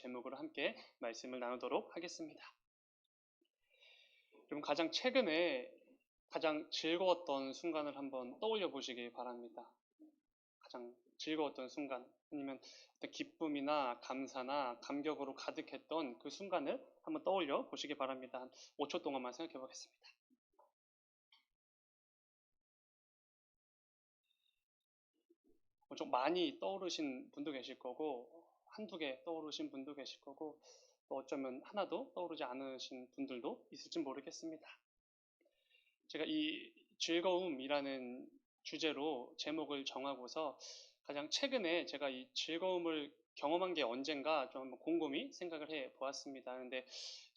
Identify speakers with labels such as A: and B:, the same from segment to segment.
A: 제목으로 함께 말씀을 나누도록 하겠습니다. 여러분, 가장 최근에 가장 즐거웠던 순간을 한번 떠올려 보시기 바랍니다. 가장 즐거웠던 순간, 아니면 어떤 기쁨이나 감사나 감격으로 가득했던 그 순간을 한번 떠올려 보시기 바랍니다. 한 5초 동안만 생각해 보겠습니다. 좀 많이 떠오르신 분도 계실 거고, 한두 개 떠오르신 분도 계실 거고, 또 어쩌면 하나도 떠오르지 않으신 분들도 있을지 모르겠습니다. 제가 이 즐거움이라는 주제로 제목을 정하고서 가장 최근에 제가 이 즐거움을 경험한 게 언젠가 좀 한번 곰곰이 생각을 해 보았습니다. 근데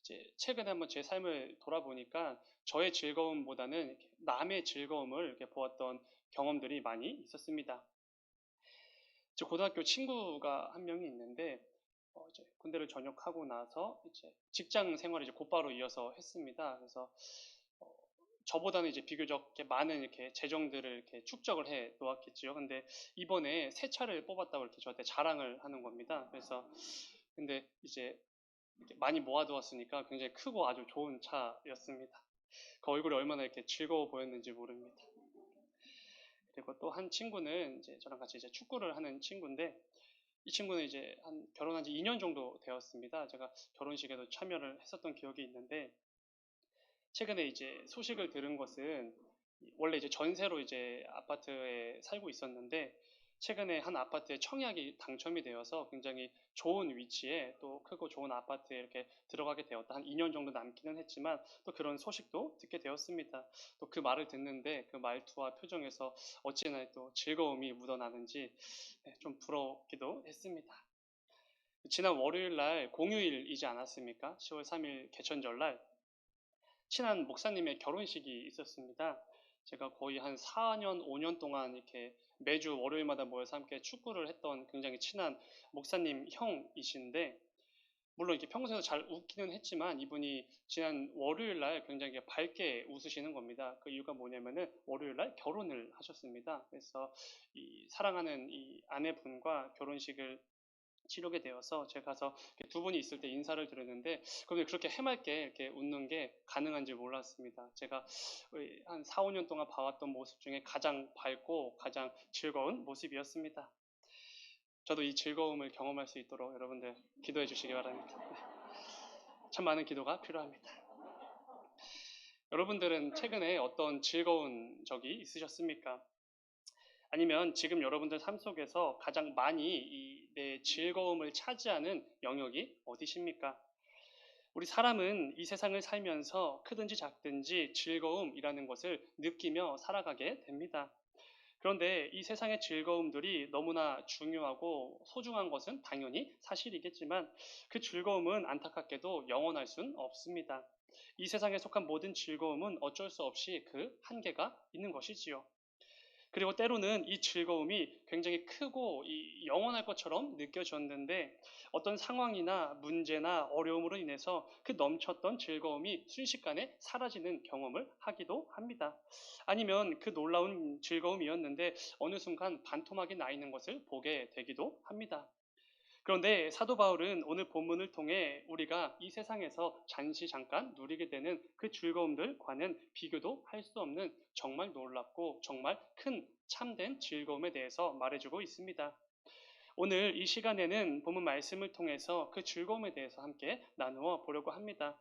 A: 이제 최근에 한번 제 삶을 돌아보니까 저의 즐거움보다는 이렇게 남의 즐거움을 이렇게 보았던 경험들이 많이 있었습니다. 저 고등학교 친구가 한 명이 있는데 이제 군대를 전역하고 나서 이제 직장 생활을 이제 곧바로 이어서 했습니다. 그래서 어, 저보다는 이제 비교적 이렇게 많은 이렇게 재정들을 이렇게 축적을 해 놓았겠지요. 근데 이번에 새 차를 뽑았다고 이렇게 저한테 자랑을 하는 겁니다. 그래서 근데 이제 이렇게 많이 모아두었으니까 굉장히 크고 아주 좋은 차였습니다. 그 얼굴이 얼마나 이렇게 즐거워 보였는지 모릅니다. 그리고 또 한 친구는 이제 저랑 같이 이제 축구를 하는 친구인데 이 친구는 이제 한 결혼한 지 2년 정도 되었습니다. 제가 결혼식에도 참여를 했었던 기억이 있는데 최근에 이제 소식을 들은 것은 원래 이제 전세로 이제 아파트에 살고 있었는데 최근에 한 아파트에 청약이 당첨이 되어서 굉장히 좋은 위치에 또 크고 좋은 아파트에 이렇게 들어가게 되었다. 한 2년 정도 남기는 했지만 또 그런 소식도 듣게 되었습니다. 또 그 말을 듣는데 그 말투와 표정에서 어찌나 또 즐거움이 묻어나는지 좀 부럽기도 했습니다. 지난 월요일 날 공휴일이지 않았습니까? 10월 3일 개천절 날 친한 목사님의 결혼식이 있었습니다. 제가 거의 한 4년, 5년 동안 이렇게 매주 월요일마다 모여서 함께 축구를 했던 굉장히 친한 목사님 형이신데, 물론 이렇게 평소에도 잘 웃기는 했지만 이분이 지난 월요일 날 굉장히 밝게 웃으시는 겁니다. 그 이유가 뭐냐면은 월요일 날 결혼을 하셨습니다. 그래서 이 사랑하는 이 아내분과 결혼식을 치르게 되어서 제가 가서 두 분이 있을 때 인사를 드렸는데 그분이 그렇게 해맑게 이렇게 웃는 게 가능한지 몰랐습니다. 제가 한 4, 5년 동안 봐왔던 모습 중에 가장 밝고 가장 즐거운 모습이었습니다. 저도 이 즐거움을 경험할 수 있도록 여러분들 기도해 주시기 바랍니다. 참 많은 기도가 필요합니다. 여러분들은 최근에 어떤 즐거운 적이 있으셨습니까? 아니면 지금 여러분들 삶 속에서 가장 많이 내 즐거움을 차지하는 영역이 어디십니까? 우리 사람은 이 세상을 살면서 크든지 작든지 즐거움이라는 것을 느끼며 살아가게 됩니다. 그런데 이 세상의 즐거움들이 너무나 중요하고 소중한 것은 당연히 사실이겠지만 그 즐거움은 안타깝게도 영원할 순 없습니다. 이 세상에 속한 모든 즐거움은 어쩔 수 없이 그 한계가 있는 것이지요. 그리고 때로는 이 즐거움이 굉장히 크고 영원할 것처럼 느껴졌는데 어떤 상황이나 문제나 어려움으로 인해서 그 넘쳤던 즐거움이 순식간에 사라지는 경험을 하기도 합니다. 아니면 그 놀라운 즐거움이었는데 어느 순간 반토막이 나 있는 것을 보게 되기도 합니다. 그런데 사도 바울은 오늘 본문을 통해 우리가 이 세상에서 잠시 잠깐 누리게 되는 그 즐거움들과는 비교도 할 수 없는 정말 놀랍고 정말 큰 참된 즐거움에 대해서 말해주고 있습니다. 오늘 이 시간에는 본문 말씀을 통해서 그 즐거움에 대해서 함께 나누어 보려고 합니다.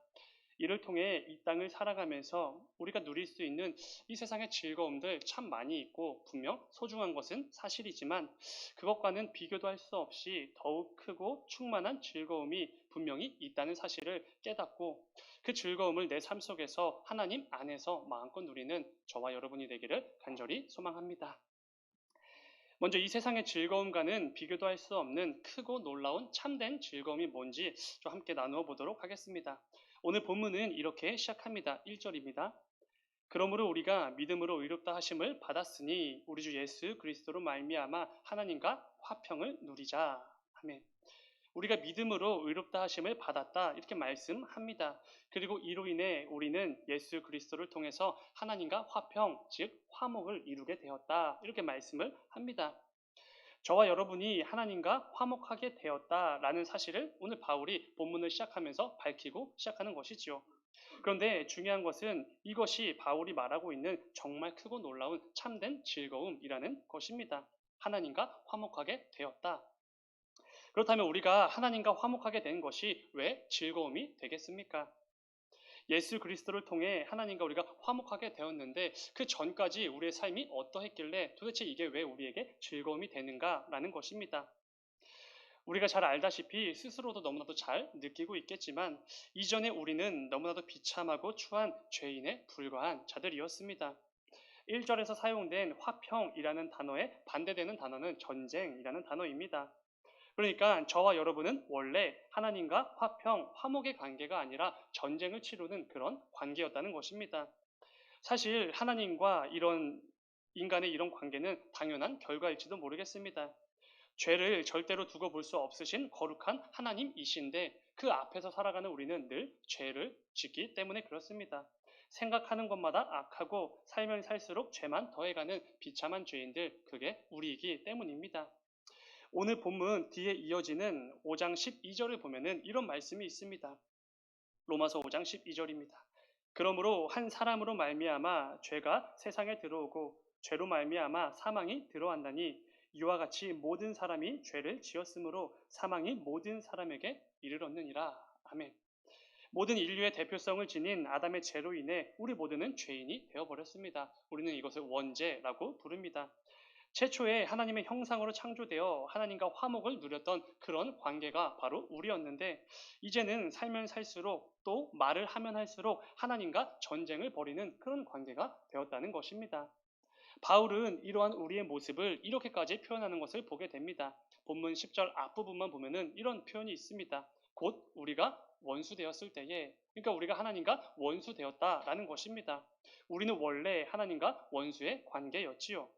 A: 이를 통해 이 땅을 살아가면서 우리가 누릴 수 있는 이 세상의 즐거움들 참 많이 있고 분명 소중한 것은 사실이지만 그것과는 비교도 할 수 없이 더욱 크고 충만한 즐거움이 분명히 있다는 사실을 깨닫고 그 즐거움을 내 삶 속에서 하나님 안에서 마음껏 누리는 저와 여러분이 되기를 간절히 소망합니다. 먼저 이 세상의 즐거움과는 비교도 할 수 없는 크고 놀라운 참된 즐거움이 뭔지 좀 함께 나누어 보도록 하겠습니다. 오늘 본문은 이렇게 시작합니다. 1절입니다. 그러므로 우리가 믿음으로 의롭다 하심을 받았으니 우리 주 예수 그리스도로 말미암아 하나님과 화평을 누리자. 아멘. 우리가 믿음으로 의롭다 하심을 받았다 이렇게 말씀합니다. 그리고 이로 인해 우리는 예수 그리스도를 통해서 하나님과 화평 즉 화목을 이루게 되었다 이렇게 말씀을 합니다. 저와 여러분이 하나님과 화목하게 되었다라는 사실을 오늘 바울이 본문을 시작하면서 밝히고 시작하는 것이지요. 그런데 중요한 것은 이것이 바울이 말하고 있는 정말 크고 놀라운 참된 즐거움이라는 것입니다. 하나님과 화목하게 되었다. 그렇다면 우리가 하나님과 화목하게 된 것이 왜 즐거움이 되겠습니까? 예수 그리스도를 통해 하나님과 우리가 화목하게 되었는데 그 전까지 우리의 삶이 어떠했길래 도대체 이게 왜 우리에게 즐거움이 되는가라는 것입니다. 우리가 잘 알다시피 스스로도 너무나도 잘 느끼고 있겠지만 이전에 우리는 너무나도 비참하고 추한 죄인에 불과한 자들이었습니다. 1절에서 사용된 화평이라는 단어에 반대되는 단어는 전쟁이라는 단어입니다. 그러니까 저와 여러분은 원래 하나님과 화평, 화목의 관계가 아니라 전쟁을 치르는 그런 관계였다는 것입니다. 사실 하나님과 이런 인간의 이런 관계는 당연한 결과일지도 모르겠습니다. 죄를 절대로 두고 볼 수 없으신 거룩한 하나님이신데 그 앞에서 살아가는 우리는 늘 죄를 짓기 때문에 그렇습니다. 생각하는 것마다 악하고 살면 살수록 죄만 더해가는 비참한 죄인들, 그게 우리이기 때문입니다. 오늘 본문 뒤에 이어지는 5장 12절을 보면은 이런 말씀이 있습니다. 로마서 5장 12절입니다. 그러므로 한 사람으로 말미암아 죄가 세상에 들어오고 죄로 말미암아 사망이 들어왔나니 이와 같이 모든 사람이 죄를 지었으므로 사망이 모든 사람에게 이르렀느니라. 아멘. 모든 인류의 대표성을 지닌 아담의 죄로 인해 우리 모두는 죄인이 되어버렸습니다. 우리는 이것을 원죄라고 부릅니다. 최초에 하나님의 형상으로 창조되어 하나님과 화목을 누렸던 그런 관계가 바로 우리였는데 이제는 살면 살수록 또 말을 하면 할수록 하나님과 전쟁을 벌이는 그런 관계가 되었다는 것입니다. 바울은 이러한 우리의 모습을 이렇게까지 표현하는 것을 보게 됩니다. 본문 10절 앞부분만 보면은 이런 표현이 있습니다. 곧 우리가 원수 되었을 때에, 그러니까 우리가 하나님과 원수 되었다라는 것입니다. 우리는 원래 하나님과 원수의 관계였지요.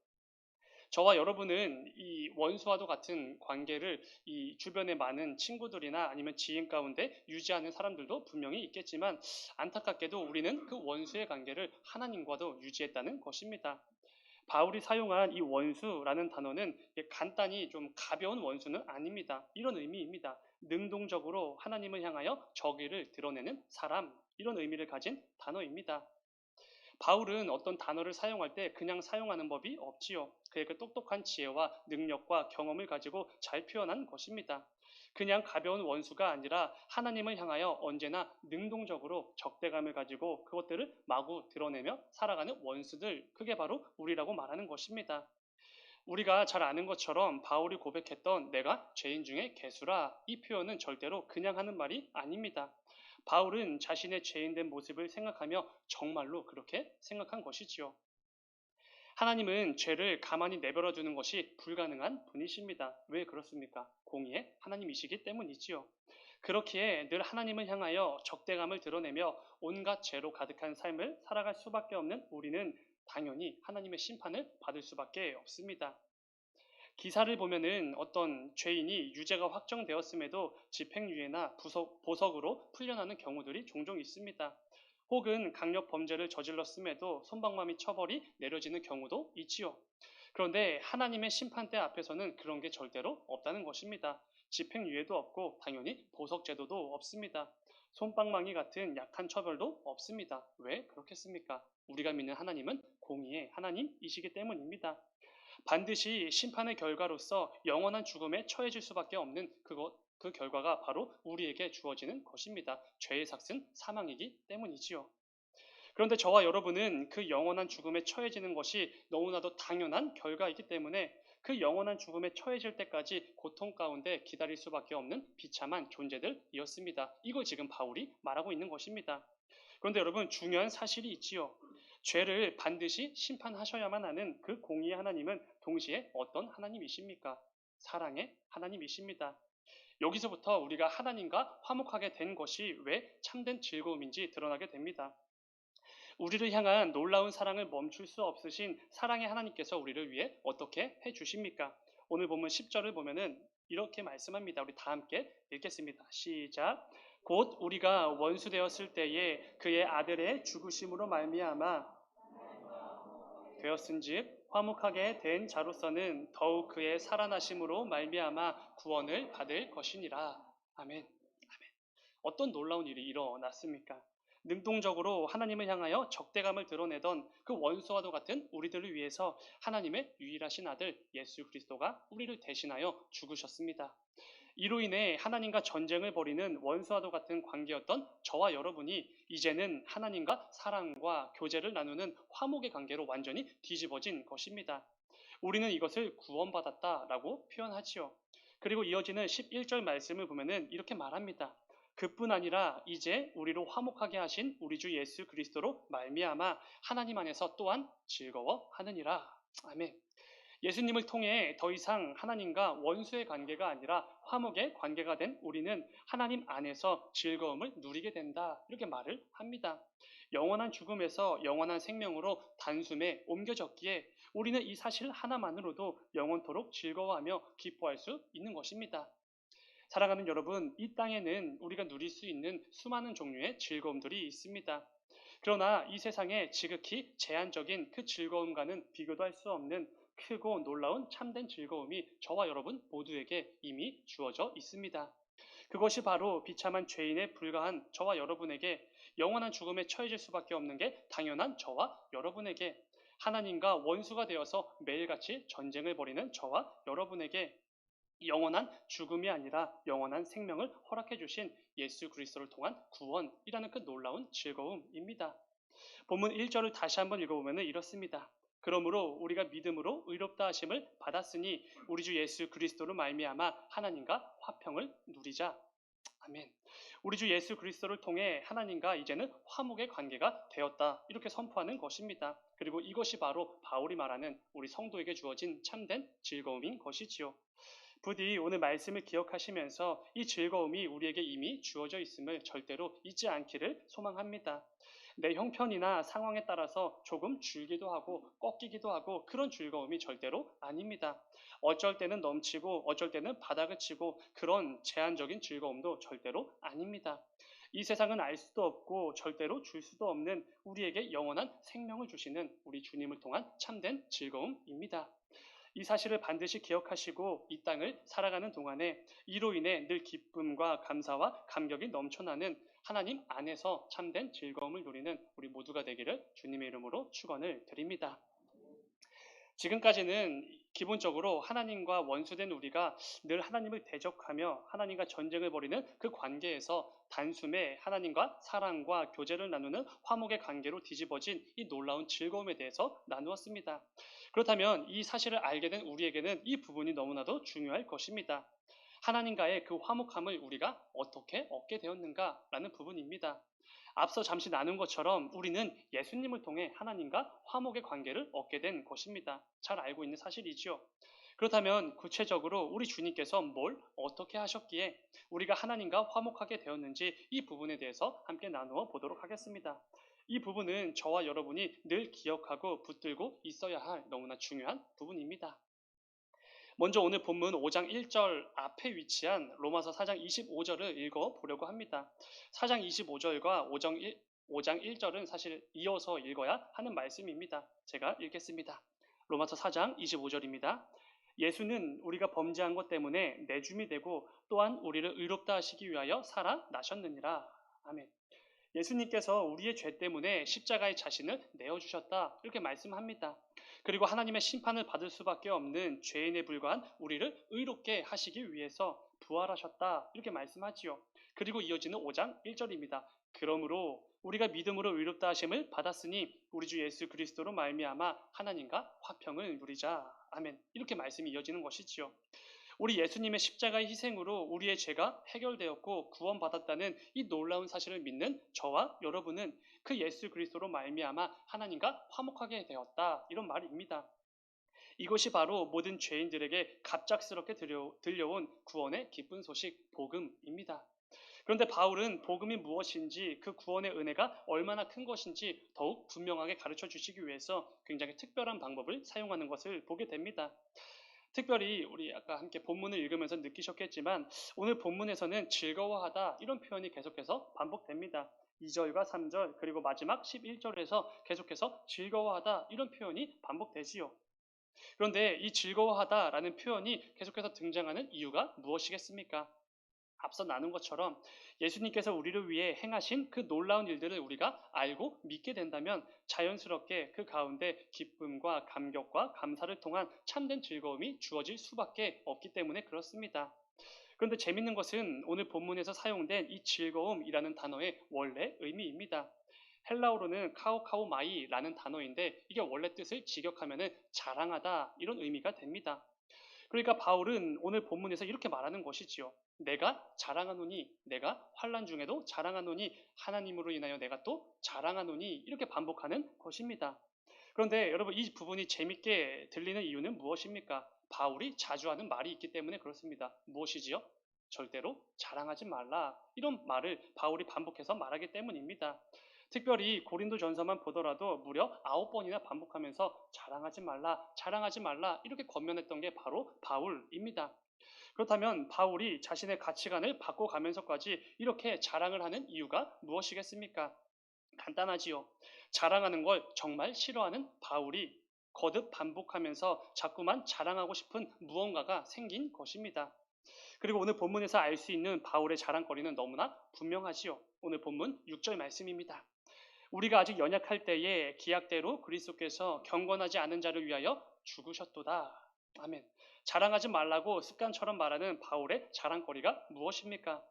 A: 저와 여러분은 이 원수와도 같은 관계를 이 주변의 많은 친구들이나 아니면 지인 가운데 유지하는 사람들도 분명히 있겠지만 안타깝게도 우리는 그 원수의 관계를 하나님과도 유지했다는 것입니다. 바울이 사용한 이 원수라는 단어는 간단히 좀 가벼운 원수는 아닙니다. 이런 의미입니다. 능동적으로 하나님을 향하여 정의를 드러내는 사람, 이런 의미를 가진 단어입니다. 바울은 어떤 단어를 사용할 때 그냥 사용하는 법이 없지요. 그의 그 똑똑한 지혜와 능력과 경험을 가지고 잘 표현한 것입니다. 그냥 가벼운 원수가 아니라 하나님을 향하여 언제나 능동적으로 적대감을 가지고 그것들을 마구 드러내며 살아가는 원수들, 그게 바로 우리라고 말하는 것입니다. 우리가 잘 아는 것처럼 바울이 고백했던 내가 죄인 중에 괴수라, 이 표현은 절대로 그냥 하는 말이 아닙니다. 바울은 자신의 죄인된 모습을 생각하며 정말로 그렇게 생각한 것이지요. 하나님은 죄를 가만히 내버려 두는 것이 불가능한 분이십니다. 왜 그렇습니까? 공의의 하나님이시기 때문이지요. 그렇기에 늘 하나님을 향하여 적대감을 드러내며 온갖 죄로 가득한 삶을 살아갈 수밖에 없는 우리는 당연히 하나님의 심판을 받을 수밖에 없습니다. 기사를 보면은 어떤 죄인이 유죄가 확정되었음에도 집행유예나 보석으로 풀려나는 경우들이 종종 있습니다. 혹은 강력 범죄를 저질렀음에도 손방망이 처벌이 내려지는 경우도 있지요. 그런데 하나님의 심판대 앞에서는 그런 게 절대로 없다는 것입니다. 집행유예도 없고 당연히 보석제도도 없습니다. 손방망이 같은 약한 처벌도 없습니다. 왜 그렇겠습니까? 우리가 믿는 하나님은 공의의 하나님이시기 때문입니다. 반드시 심판의 결과로서 영원한 죽음에 처해질 수밖에 없는 그 결과가 바로 우리에게 주어지는 것입니다. 죄의 삭은 사망이기 때문이지요. 그런데 저와 여러분은 그 영원한 죽음에 처해지는 것이 너무나도 당연한 결과이기 때문에 그 영원한 죽음에 처해질 때까지 고통 가운데 기다릴 수밖에 없는 비참한 존재들이었습니다. 이걸 지금 바울이 말하고 있는 것입니다. 그런데 여러분, 중요한 사실이 있지요. 죄를 반드시 심판하셔야만 하는 그 공의의 하나님은 동시에 어떤 하나님이십니까? 사랑의 하나님이십니다. 여기서부터 우리가 하나님과 화목하게 된 것이 왜 참된 즐거움인지 드러나게 됩니다. 우리를 향한 놀라운 사랑을 멈출 수 없으신 사랑의 하나님께서 우리를 위해 어떻게 해주십니까? 오늘 본문 10절을 보면은 이렇게 말씀합니다. 우리 다 함께 읽겠습니다. 시작. 곧 우리가 원수 되었을 때에 그의 아들의 죽으심으로 말미암아 되었은즉 화목하게 된 자로서는 더욱 그의 살아나심으로 말미암아 구원을 받을 것이니라. 아멘. 아멘. 어떤 놀라운 일이 일어났습니까? 능동적으로 하나님을 향하여 적대감을 드러내던 그 원수와도 같은 우리들을 위해서 하나님의 유일하신 아들 예수 그리스도가 우리를 대신하여 죽으셨습니다. 이로 인해 하나님과 전쟁을 벌이는 원수와도 같은 관계였던 저와 여러분이 이제는 하나님과 사랑과 교제를 나누는 화목의 관계로 완전히 뒤집어진 것입니다. 우리는 이것을 구원받았다라고 표현하지요. 그리고 이어지는 11절 말씀을 보면은 이렇게 말합니다. 그뿐 아니라 이제 우리로 화목하게 하신 우리 주 예수 그리스도로 말미암아 하나님 안에서 또한 즐거워하느니라. 아멘. 예수님을 통해 더 이상 하나님과 원수의 관계가 아니라 화목의 관계가 된 우리는 하나님 안에서 즐거움을 누리게 된다. 이렇게 말을 합니다. 영원한 죽음에서 영원한 생명으로 단숨에 옮겨졌기에 우리는 이 사실 하나만으로도 영원토록 즐거워하며 기뻐할 수 있는 것입니다. 사랑하는 여러분, 이 땅에는 우리가 누릴 수 있는 수많은 종류의 즐거움들이 있습니다. 그러나 이 세상에 지극히 제한적인 그 즐거움과는 비교도 할 수 없는 크고 놀라운 참된 즐거움이 저와 여러분 모두에게 이미 주어져 있습니다. 그것이 바로 비참한 죄인에 불과한 저와 여러분에게 영원한 죽음에 처해질 수밖에 없는 게 당연한 저와 여러분에게 하나님과 원수가 되어서 매일같이 전쟁을 벌이는 저와 여러분에게 영원한 죽음이 아니라 영원한 생명을 허락해 주신 예수 그리스도를 통한 구원이라는 그 놀라운 즐거움입니다. 본문 1절을 다시 한번 읽어보면 이렇습니다. 그러므로 우리가 믿음으로 의롭다 하심을 받았으니 우리 주 예수 그리스도로 말미암아 하나님과 화평을 누리자. 아멘. 우리 주 예수 그리스도를 통해 하나님과 이제는 화목의 관계가 되었다. 이렇게 선포하는 것입니다. 그리고 이것이 바로 바울이 말하는 우리 성도에게 주어진 참된 즐거움인 것이지요. 부디 오늘 말씀을 기억하시면서 이 즐거움이 우리에게 이미 주어져 있음을 절대로 잊지 않기를 소망합니다. 내 형편이나 상황에 따라서 조금 줄기도 하고 꺾이기도 하고 그런 즐거움이 절대로 아닙니다. 어쩔 때는 넘치고 어쩔 때는 바닥을 치고 그런 제한적인 즐거움도 절대로 아닙니다. 이 세상은 알 수도 없고 절대로 줄 수도 없는 우리에게 영원한 생명을 주시는 우리 주님을 통한 참된 즐거움입니다. 이 사실을 반드시 기억하시고 이 땅을 살아가는 동안에 이로 인해 늘 기쁨과 감사와 감격이 넘쳐나는 하나님 안에서 참된 즐거움을 누리는 우리 모두가 되기를 주님의 이름으로 축원을 드립니다. 지금까지는 기본적으로 하나님과 원수된 우리가 늘 하나님을 대적하며 하나님과 전쟁을 벌이는 그 관계에서 단숨에 하나님과 사랑과 교제를 나누는 화목의 관계로 뒤집어진 이 놀라운 즐거움에 대해서 나누었습니다. 그렇다면 이 사실을 알게 된 우리에게는 이 부분이 너무나도 중요할 것입니다. 하나님과의 그 화목함을 우리가 어떻게 얻게 되었는가라는 부분입니다. 앞서 잠시 나눈 것처럼 우리는 예수님을 통해 하나님과 화목의 관계를 얻게 된 것입니다. 잘 알고 있는 사실이지요. 그렇다면 구체적으로 우리 주님께서 뭘 어떻게 하셨기에 우리가 하나님과 화목하게 되었는지 이 부분에 대해서 함께 나누어 보도록 하겠습니다. 이 부분은 저와 여러분이 늘 기억하고 붙들고 있어야 할 너무나 중요한 부분입니다. 먼저 오늘 본문 5장 1절 앞에 위치한 로마서 4장 25절을 읽어보려고 합니다. 4장 25절과 5장 1절은 사실 이어서 읽어야 하는 말씀입니다. 제가 읽겠습니다. 로마서 4장 25절입니다. 예수는 우리가 범죄한 것 때문에 내줌이 되고 또한 우리를 의롭다 하시기 위하여 살아나셨느니라. 아멘. 예수님께서 우리의 죄 때문에 십자가의 자신을 내어주셨다. 이렇게 말씀합니다. 그리고 하나님의 심판을 받을 수밖에 없는 죄인에 불과한 우리를 의롭게 하시기 위해서 부활하셨다. 이렇게 말씀하지요. 그리고 이어지는 5장 1절입니다. 그러므로 우리가 믿음으로 의롭다 하심을 받았으니 우리 주 예수 그리스도로 말미암아 하나님과 화평을 누리자. 아멘. 이렇게 말씀이 이어지는 것이지요. 우리 예수님의 십자가의 희생으로 우리의 죄가 해결되었고 구원받았다는 이 놀라운 사실을 믿는 저와 여러분은 그 예수 그리스도로 말미암아 하나님과 화목하게 되었다. 이런 말입니다. 이것이 바로 모든 죄인들에게 갑작스럽게 들려온 구원의 기쁜 소식 복음입니다. 그런데 바울은 복음이 무엇인지 그 구원의 은혜가 얼마나 큰 것인지 더욱 분명하게 가르쳐 주시기 위해서 굉장히 특별한 방법을 사용하는 것을 보게 됩니다. 특별히 우리 아까 함께 본문을 읽으면서 느끼셨겠지만 오늘 본문에서는 즐거워하다 이런 표현이 계속해서 반복됩니다. 2절과 3절 그리고 마지막 11절에서 계속해서 즐거워하다 이런 표현이 반복되지요. 그런데 이 즐거워하다라는 표현이 계속해서 등장하는 이유가 무엇이겠습니까? 앞서 나눈 것처럼 예수님께서 우리를 위해 행하신 그 놀라운 일들을 우리가 알고 믿게 된다면 자연스럽게 그 가운데 기쁨과 감격과 감사를 통한 참된 즐거움이 주어질 수밖에 없기 때문에 그렇습니다. 그런데 재밌는 것은 오늘 본문에서 사용된 이 즐거움이라는 단어의 원래 의미입니다. 헬라어로는 카오카오마이라는 단어인데 이게 원래 뜻을 직역하면 자랑하다 이런 의미가 됩니다. 그러니까 바울은 오늘 본문에서 이렇게 말하는 것이지요. 내가 자랑하노니, 내가 환난 중에도 자랑하노니, 하나님으로 인하여 내가 또 자랑하노니 이렇게 반복하는 것입니다. 그런데 여러분 이 부분이 재밌게 들리는 이유는 무엇입니까? 바울이 자주 하는 말이 있기 때문에 그렇습니다. 무엇이지요? 절대로 자랑하지 말라. 이런 말을 바울이 반복해서 말하기 때문입니다. 특별히 고린도 전서만 보더라도 무려 9번이나 반복하면서 자랑하지 말라, 자랑하지 말라 이렇게 권면했던 게 바로 바울입니다. 그렇다면 바울이 자신의 가치관을 바꿔가면서까지 이렇게 자랑을 하는 이유가 무엇이겠습니까? 간단하지요. 자랑하는 걸 정말 싫어하는 바울이 거듭 반복하면서 자꾸만 자랑하고 싶은 무언가가 생긴 것입니다. 그리고 오늘 본문에서 알 수 있는 바울의 자랑거리는 너무나 분명하지요. 오늘 본문 6절 말씀입니다. 우리가 아직 연약할 때에 기약대로 그리스도께서 경건하지 않은 자를 위하여 죽으셨도다. 아멘. 자랑하지 말라고 습관처럼 말하는 바울의 자랑거리가 무엇입니까?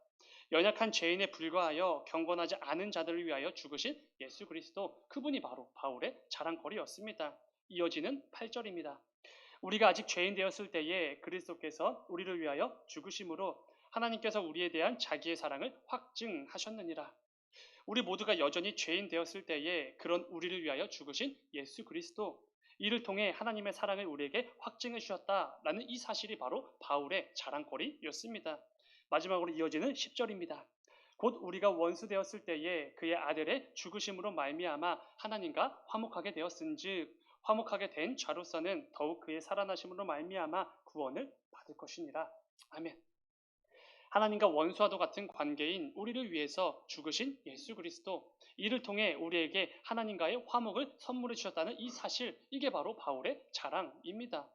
A: 연약한 죄인에 불과하여 경건하지 않은 자들을 위하여 죽으신 예수 그리스도, 그분이 바로 바울의 자랑거리였습니다. 이어지는 8절입니다. 우리가 아직 죄인 되었을 때에 그리스도께서 우리를 위하여 죽으심으로 하나님께서 우리에 대한 자기의 사랑을 확증하셨느니라. 우리 모두가 여전히 죄인 되었을 때에 그런 우리를 위하여 죽으신 예수 그리스도, 이를 통해 하나님의 사랑을 우리에게 확증해 주셨다라는 이 사실이 바로 바울의 자랑거리였습니다. 마지막으로 이어지는 10절입니다. 곧 우리가 원수 되었을 때에 그의 아들의 죽으심으로 말미암아 하나님과 화목하게 되었은즉 화목하게 된 자로서는 더욱 그의 살아나심으로 말미암아 구원을 받을 것이니라. 아멘. 하나님과 원수와도 같은 관계인 우리를 위해서 죽으신 예수 그리스도, 이를 통해 우리에게 하나님과의 화목을 선물해 주셨다는 이 사실, 이게 바로 바울의 자랑입니다.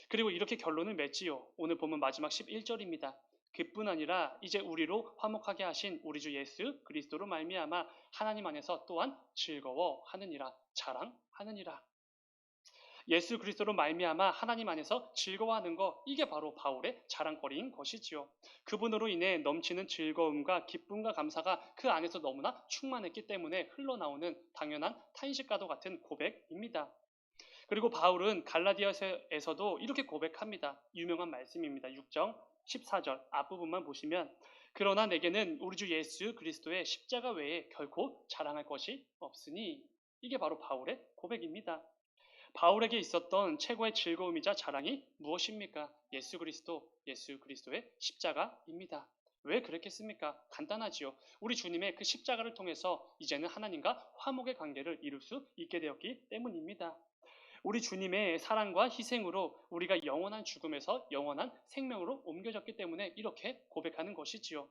A: 그리고 이렇게 결론을 맺지요. 오늘 보면 마지막 11절입니다. 그뿐 아니라 이제 우리로 화목하게 하신 우리 주 예수 그리스도로 말미암아 하나님 안에서 또한 즐거워하느니라, 자랑하느니라. 예수 그리스도로 말미암아 하나님 안에서 즐거워하는 것, 이게 바로 바울의 자랑거리인 것이지요. 그분으로 인해 넘치는 즐거움과 기쁨과 감사가 그 안에서 너무나 충만했기 때문에 흘러나오는 당연한 탄식과도 같은 고백입니다. 그리고 바울은 갈라디아서에서도 이렇게 고백합니다. 유명한 말씀입니다. 6장 14절 앞부분만 보시면 그러나 내게는 우리 주 예수 그리스도의 십자가 외에 결코 자랑할 것이 없으니, 이게 바로 바울의 고백입니다. 바울에게 있었던 최고의 즐거움이자 자랑이 무엇입니까? 예수 그리스도, 예수 그리스도의 십자가입니다. 왜 그랬겠습니까? 간단하지요. 우리 주님의 그 십자가를 통해서 이제는 하나님과 화목의 관계를 이룰 수 있게 되었기 때문입니다. 우리 주님의 사랑과 희생으로 우리가 영원한 죽음에서 영원한 생명으로 옮겨졌기 때문에 이렇게 고백하는 것이지요.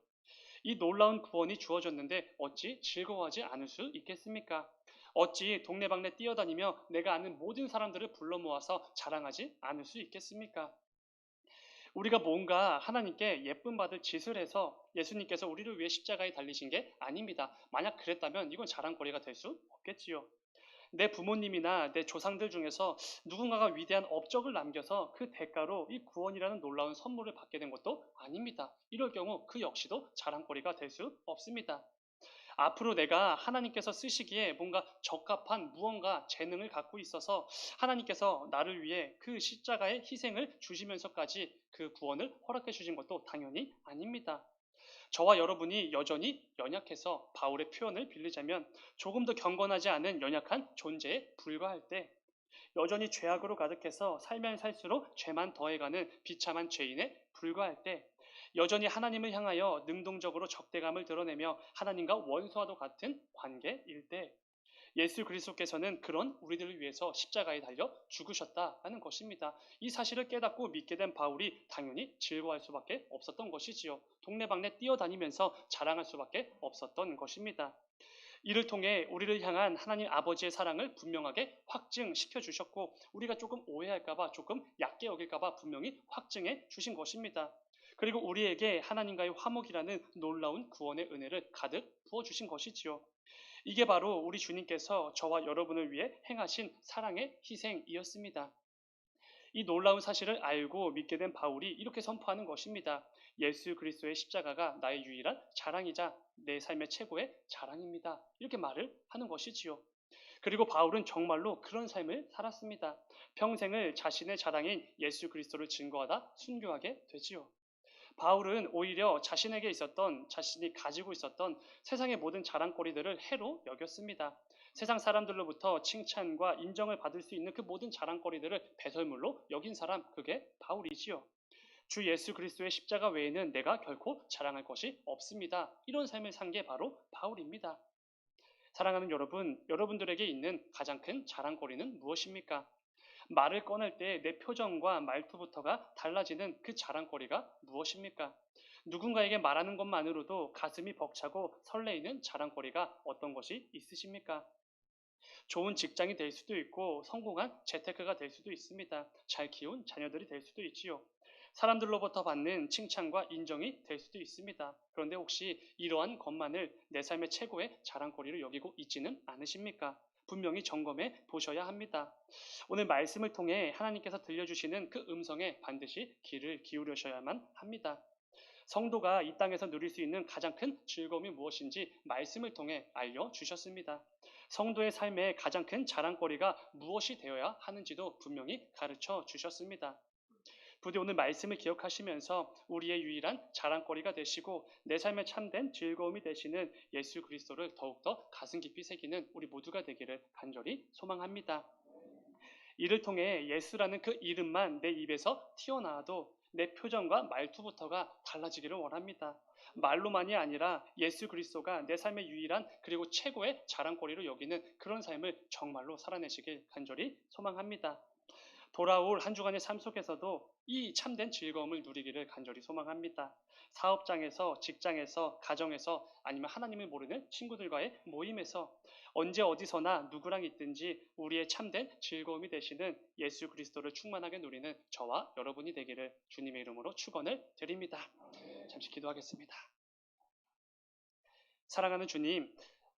A: 이 놀라운 구원이 주어졌는데 어찌 즐거워하지 않을 수 있겠습니까? 어찌 동네방네 뛰어다니며 내가 아는 모든 사람들을 불러 모아서 자랑하지 않을 수 있겠습니까? 우리가 뭔가 하나님께 예쁨 받을 짓을 해서 예수님께서 우리를 위해 십자가에 달리신 게 아닙니다. 만약 그랬다면 이건 자랑거리가 될 수 없겠지요. 내 부모님이나 내 조상들 중에서 누군가가 위대한 업적을 남겨서 그 대가로 이 구원이라는 놀라운 선물을 받게 된 것도 아닙니다. 이럴 경우 그 역시도 자랑거리가 될 수 없습니다. 앞으로 내가 하나님께서 쓰시기에 뭔가 적합한 무언가 재능을 갖고 있어서 하나님께서 나를 위해 그 십자가의 희생을 주시면서까지 그 구원을 허락해 주신 것도 당연히 아닙니다. 저와 여러분이 여전히 연약해서 바울의 표현을 빌리자면 조금 더 경건하지 않은 연약한 존재에 불과할 때, 여전히 죄악으로 가득해서 살면 살수록 죄만 더해가는 비참한 죄인에 불과할 때, 여전히 하나님을 향하여 능동적으로 적대감을 드러내며 하나님과 원수와도 같은 관계일 때, 예수 그리스도께서는 그런 우리들을 위해서 십자가에 달려 죽으셨다는 것입니다. 이 사실을 깨닫고 믿게 된 바울이 당연히 즐거워할 수밖에 없었던 것이지요. 동네방네 뛰어다니면서 자랑할 수밖에 없었던 것입니다. 이를 통해 우리를 향한 하나님 아버지의 사랑을 분명하게 확증시켜 주셨고, 우리가 조금 오해할까봐, 조금 얕게 여길까봐 분명히 확증해 주신 것입니다. 그리고 우리에게 하나님과의 화목이라는 놀라운 구원의 은혜를 가득 부어주신 것이지요. 이게 바로 우리 주님께서 저와 여러분을 위해 행하신 사랑의 희생이었습니다. 이 놀라운 사실을 알고 믿게 된 바울이 이렇게 선포하는 것입니다. 예수 그리스도의 십자가가 나의 유일한 자랑이자 내 삶의 최고의 자랑입니다. 이렇게 말을 하는 것이지요. 그리고 바울은 정말로 그런 삶을 살았습니다. 평생을 자신의 자랑인 예수 그리스도를 증거하다 순교하게 되지요. 바울은 오히려 자신이 가지고 있었던 세상의 모든 자랑거리들을 해로 여겼습니다. 세상 사람들로부터 칭찬과 인정을 받을 수 있는 그 모든 자랑거리들을 배설물로 여긴 사람, 그게 바울이지요. 주 예수 그리스도의 십자가 외에는 내가 결코 자랑할 것이 없습니다. 이런 삶을 산 게 바로 바울입니다. 사랑하는 여러분, 여러분들에게 있는 가장 큰 자랑거리는 무엇입니까? 말을 꺼낼 때 내 표정과 말투부터가 달라지는 그 자랑거리가 무엇입니까? 누군가에게 말하는 것만으로도 가슴이 벅차고 설레이는 자랑거리가 어떤 것이 있으십니까? 좋은 직장이 될 수도 있고 성공한 재테크가 될 수도 있습니다. 잘 키운 자녀들이 될 수도 있지요. 사람들로부터 받는 칭찬과 인정이 될 수도 있습니다. 그런데 혹시 이러한 것만을 내 삶의 최고의 자랑거리로 여기고 있지는 않으십니까? 분명히 점검해 보셔야 합니다. 오늘 말씀을 통해 하나님께서 들려주시는 그 음성에 반드시 귀를 기울여셔야만 합니다. 성도가 이 땅에서 누릴 수 있는 가장 큰 즐거움이 무엇인지 말씀을 통해 알려주셨습니다. 성도의 삶의 가장 큰 자랑거리가 무엇이 되어야 하는지도 분명히 가르쳐 주셨습니다. 부디 오늘 말씀을 기억하시면서 우리의 유일한 자랑거리가 되시고 내 삶에 참된 즐거움이 되시는 예수 그리스도를 더욱더 가슴 깊이 새기는 우리 모두가 되기를 간절히 소망합니다. 이를 통해 예수라는 그 이름만 내 입에서 튀어나와도 내 표정과 말투부터가 달라지기를 원합니다. 말로만이 아니라 예수 그리스도가 내 삶의 유일한 그리고 최고의 자랑거리로 여기는 그런 삶을 정말로 살아내시길 간절히 소망합니다. 돌아올 한 주간의 삶 속에서도 이 참된 즐거움을 누리기를 간절히 소망합니다. 사업장에서, 직장에서, 가정에서, 아니면 하나님을 모르는 친구들과의 모임에서 언제 어디서나 누구랑 있든지 우리의 참된 즐거움이 되시는 예수 그리스도를 충만하게 누리는 저와 여러분이 되기를 주님의 이름으로 축원을 드립니다. 잠시 기도하겠습니다. 사랑하는 주님,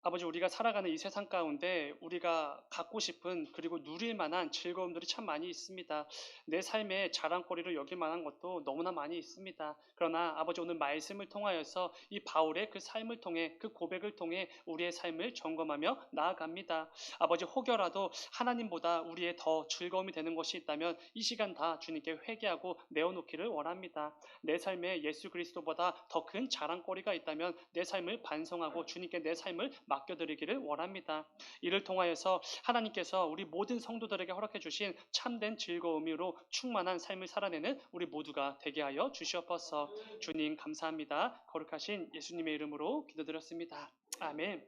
A: 아버지, 우리가 살아가는 이 세상 가운데 우리가 갖고 싶은 그리고 누릴 만한 즐거움들이 참 많이 있습니다. 내 삶의 자랑거리로 여길 만한 것도 너무나 많이 있습니다. 그러나 아버지, 오늘 말씀을 통하여서 이 바울의 그 삶을 통해, 그 고백을 통해 우리의 삶을 점검하며 나아갑니다. 아버지, 혹여라도 하나님보다 우리의 더 즐거움이 되는 것이 있다면 이 시간 다 주님께 회개하고 내어놓기를 원합니다. 내 삶에 예수 그리스도보다 더 큰 자랑거리가 있다면 내 삶을 반성하고 주님께 내 삶을 맡겨드리기를 원합니다. 이를 통하여서 하나님께서 우리 모든 성도들에게 허락해 주신 참된 즐거움으로 충만한 삶을 살아내는 우리 모두가 되게 하여 주시옵소서. 주님 감사합니다. 거룩하신 예수님의 이름으로 기도드렸습니다. 아멘.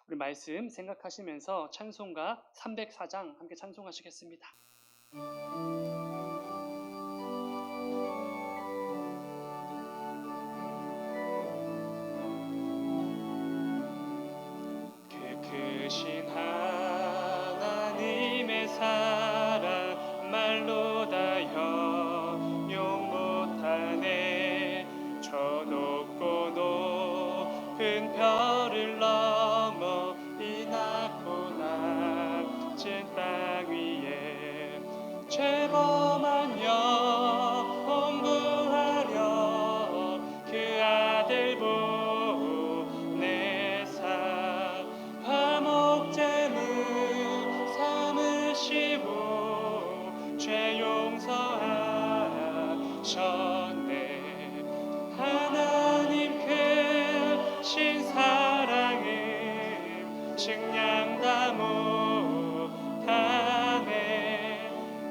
A: 우리 말씀 생각하시면서 찬송가 304장 함께 찬송하시겠습니다. 크신 하나님의 사랑 말로 다 형용 못하네. 저 높고 높은 별을 넘어 이 낮고 낮은 땅 위에 죄범한 영혼 구하려 그 아들 보내사 화목제물 삼으시고 죄 용서하셨네. 하나님 크신 사랑을 측량 다 못하네.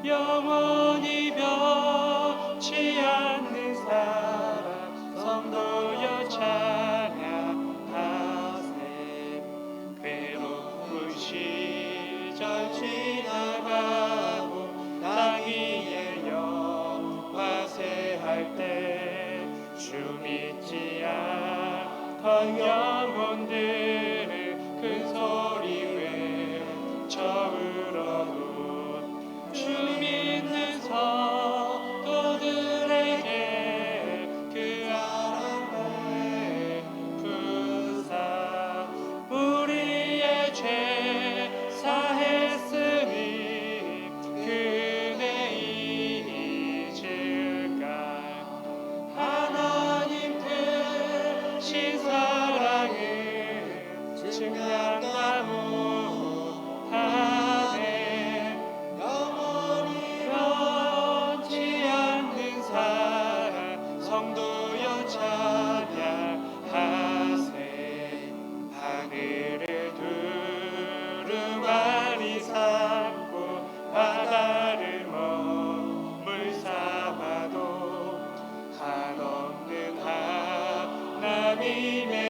A: 영원히 변치 않는 사랑 성도여 찬양하세. 괴로운 시절 지나가고 땅 위에 영화세할 때 주 믿지 않던 영혼들을
B: 차으라도 주 믿는 사